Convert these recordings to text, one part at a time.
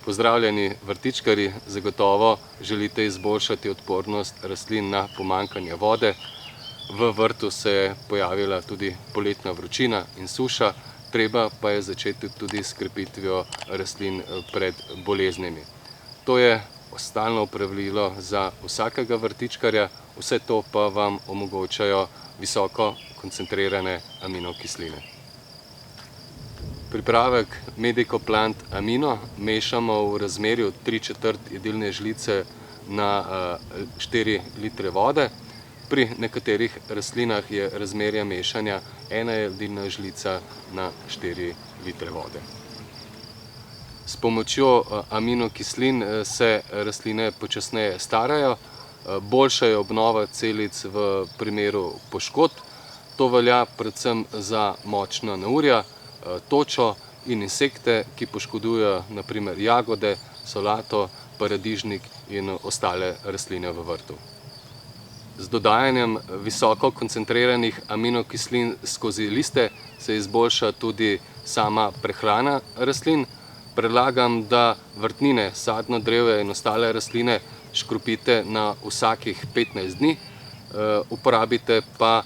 Pozdravljeni vrtičkarji, zagotovo želite izboljšati odpornost rastlin na pomanjkanje vode. V vrtu se je pojavila tudi poletna vročina in suša, treba pa je začeti tudi s krepitvijo rastlin pred boleznimi. To je stalno opravilo za vsakega vrtičkarja, vse to pa vam omogočajo visoko koncentrirane aminokisline. Pripravek Medicoplant Amino mešamo v razmerju 3/4 jedilne žlice na 4 litre vode. Pri nekaterih rastlinah je razmerje mešanja 1 jedilna žlica na 4 litre vode. S pomočjo aminokislin se rastline počasneje starajo, boljša je obnova celic v primeru poškodb. To velja predvsem za močna neurja, točo in insekte, ki poškodujejo na primer jagode, solato, paradižnik in ostale rastline v vrtu. Z dodajanjem visoko koncentriranih aminokislin skozi liste se izboljša tudi sama prehrana rastlin. Predlagam, da vrtnine, sadno drevje in ostale rastline škropite na vsakih 15 dni, uporabite pa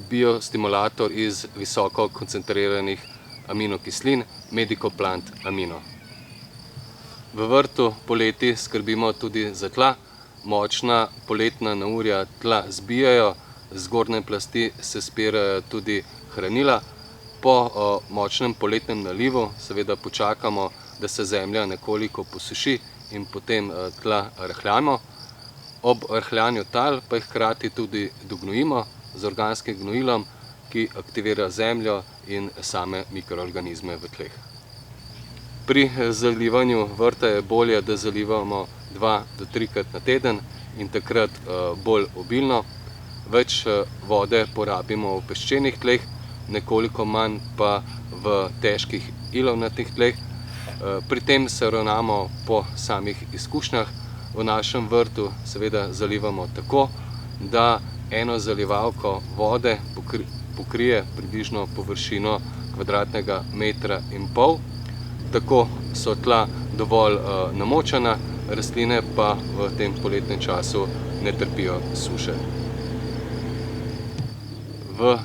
biostimulator iz visoko koncentriranih aminokislin Medicoplant Amino. V vrtu poleti skrbimo tudi za tla. Močna poletna neurja tla zbijajo, z zgornje plasti se spirajo tudi hranila. Po močnem poletnem nalivu seveda počakamo, da se zemlja nekoliko posuši in potem tla rahljamo. Ob rahljanju tal pa jih hkrati tudi dognojimo z organskim gnojilom, ki aktivira zemljo in same mikroorganizme v tleh. Pri zalivanju vrta je bolje, da zalivamo 2 do 3krat na teden in takrat bolj obilno. Več vode porabimo v peščenih tleh, nekoliko manj pa v težkih ilovnatih tleh. Pri tem se ravnamo po samih izkušnjah. V našem vrtu seveda zalivamo tako, da eno zalivalko vode pokrije približno površino kvadratnega metra in pol. Tako so tla dovolj namočena, rastline pa v tem poletnem času ne trpijo suše. V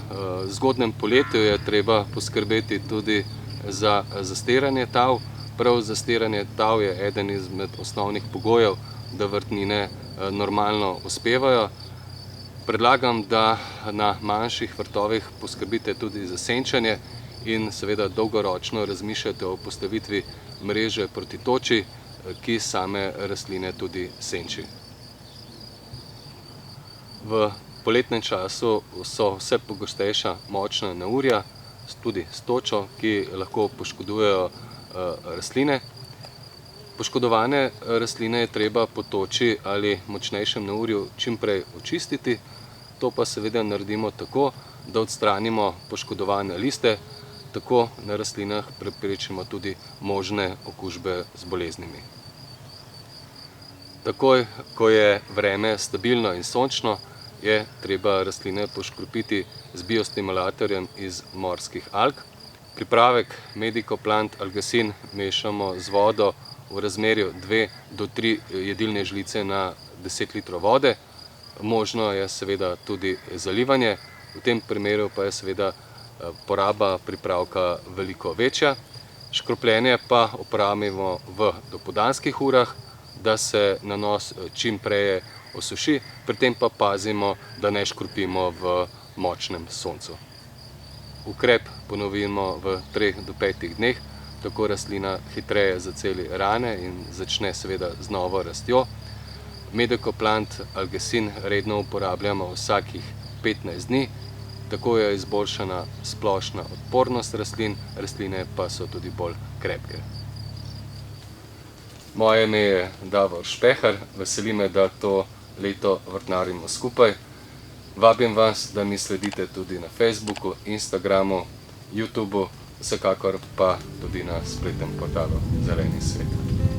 zgodnjem poletju je treba poskrbeti tudi za zastiranje tal. Prav zastiranje tal je eden izmed osnovnih pogojev, da vrtnine normalno uspevajo. Predlagam, da na manjših vrtovih poskrbite tudi za senčenje in seveda dolgoročno razmišljate o postavitvi mreže proti toči, ki same rastline tudi senči. V poletnem času so vse pogostejša močna neurja, tudi s točo, ki lahko poškodujejo rastline. Poškodovane rastline je treba po toči ali močnejšem neurju čim prej očistiti. To pa seveda naredimo tako, da odstranimo poškodovane liste, tako na rastlinah preprečimo tudi možne okužbe z boleznimi. Takoj, ko je vreme stabilno in sončno, je treba rastline poškropiti z biostimulatorjem iz morskih alg. Pripravek Medicoplant Algasin mešamo z vodo v razmerju 2 do 3 jedilne žlice na 10 litrov vode. Možno je seveda tudi zalivanje, v tem primeru pa je seveda poraba pripravka veliko večja. Škropljenje pa opravimo v dopoldanskih urah, da se nanos čim prej osuši, pri tem pa pazimo, da ne škropimo v močnem soncu. Ukrep ponovimo v 3 do 5 dneh, tako rastlina hitreje zaceli rane in začne seveda z novo rastjo. Medicoplant Algasin redno uporabljamo vsakih 15 dni, tako je izboljšana splošna odpornost rastlin, rastline pa so tudi bolj krepke. Moje ime je Davor Špehar, veseli me, da to leto vrtnarimo skupaj. Vabim vas, da mi sledite tudi na Facebooku, Instagramu, YouTubeu, vsekakor pa tudi na spletnem portalu Zeleni svet.